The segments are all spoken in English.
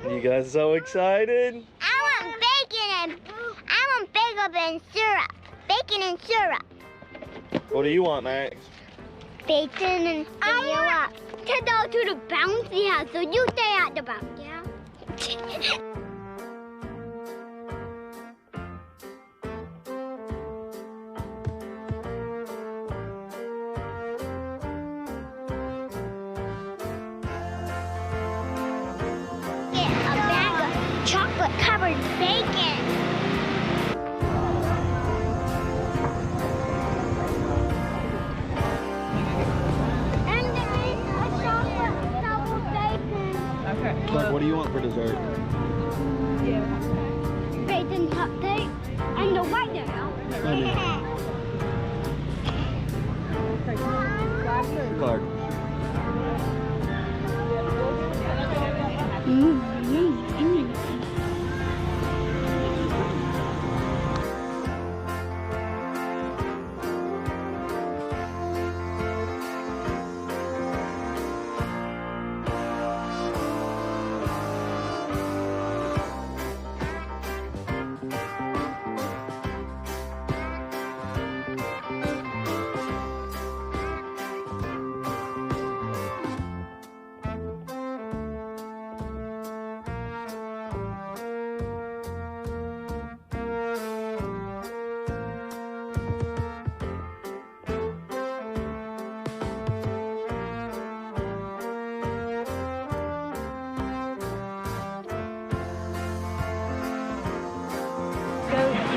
You guys so excited? I want bacon and syrup. Bacon and syrup. What do you want, Max? Bacon and syrup. I want to go to the bouncy house, so you stay at the bouncy house. Get a bag of chocolate-covered bacon. Clark, what do you want for dessert? Bacon cupcake and the white girl. Clark.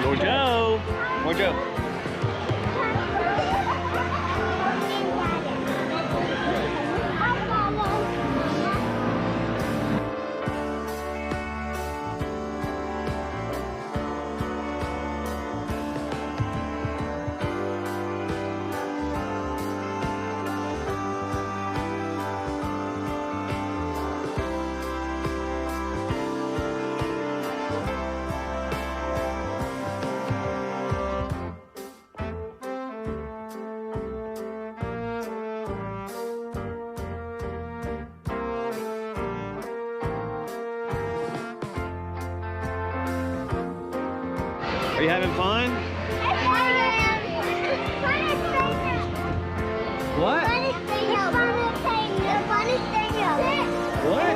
More Joe. More Joe. Are you having fun? What? What?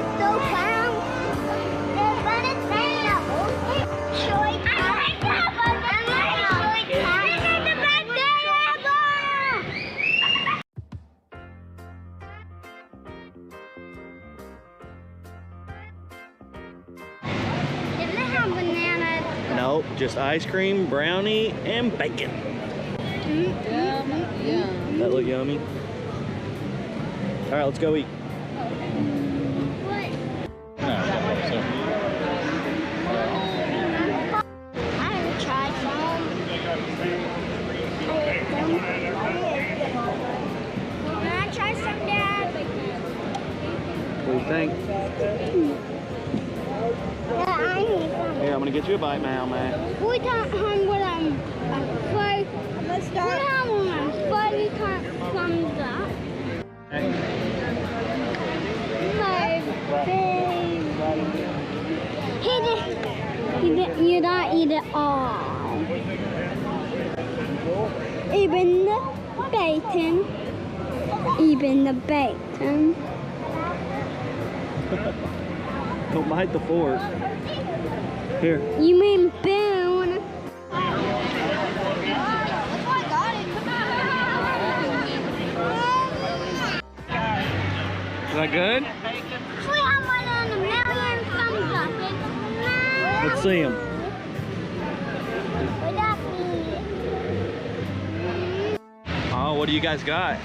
Nope, just ice cream, brownie, and bacon. Yum. That look yummy? All right, let's go eat. What do you think? Here, I'm gonna get you a bite now, Matt. We can't hang with five. Let's start. We have one. Five, we can't from that. Hey. You don't eat it all. Even the bacon. Even the bacon. Don't bite the fork. Here. You mean Boone? Is that good? We have one in a million thumbs up. Let's see them. Oh, what do you guys got?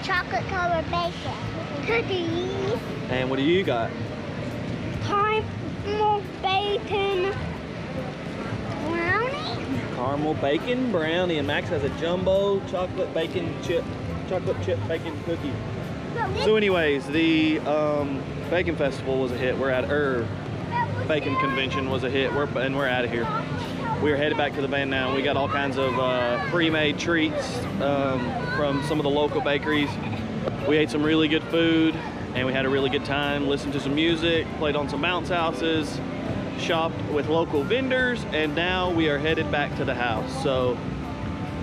Chocolate covered bacon. Cookies. And what do you got? Caramel bacon brownie. Caramel bacon brownie, and Max has a jumbo chocolate chip bacon cookie. So anyways, the bacon festival was a hit. We're at bacon convention was a hit. And we're out of here. We're headed back to the van now. We got all kinds of pre-made treats from some of the local bakeries. We ate some really good food, and we had a really good time, listened to some music, played on some bounce houses, shopped with local vendors, and now we are headed back to the house. So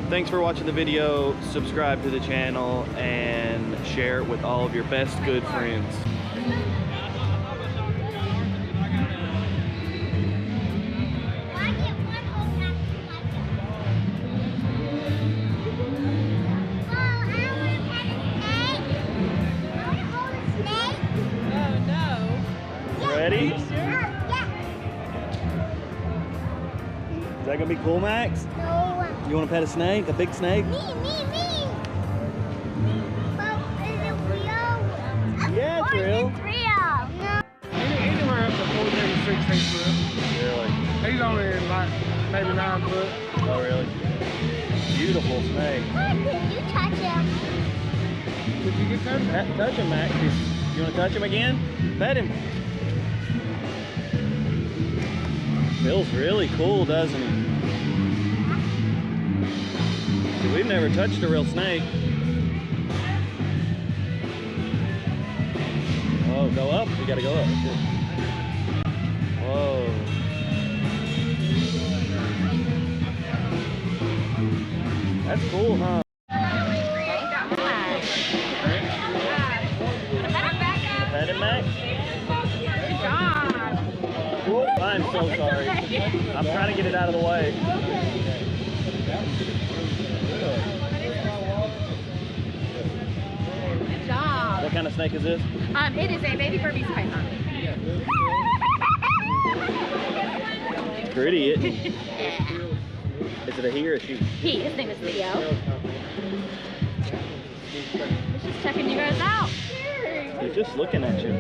thanks for watching the video, subscribe to the channel, and share it with all of your best good friends. Ready? Sure? Yeah. Is that gonna be cool, Max? No. You wanna pet a snake? A big snake? Me. But is it real? Yeah, it's real. It's real. No. Anywhere up to 436 feet foot. Really? He's only like maybe 9 foot. Oh, really? Beautiful snake. Can you touch him? Did you get that? Touch him, Max. You wanna touch him again? Pet him. Feels really cool, doesn't he? We've never touched a real snake. Oh, go up? We gotta go up. Whoa. That's cool, huh? Pet him, Max? Good job. I'm so sorry. I'm trying to get it out of the way. Good job. What kind of snake is this? It is a baby Burmese python. Pretty, isn't it? Yeah. Is it a he or a she? He, his name is Theo. He's just checking you guys out. He's just looking at you.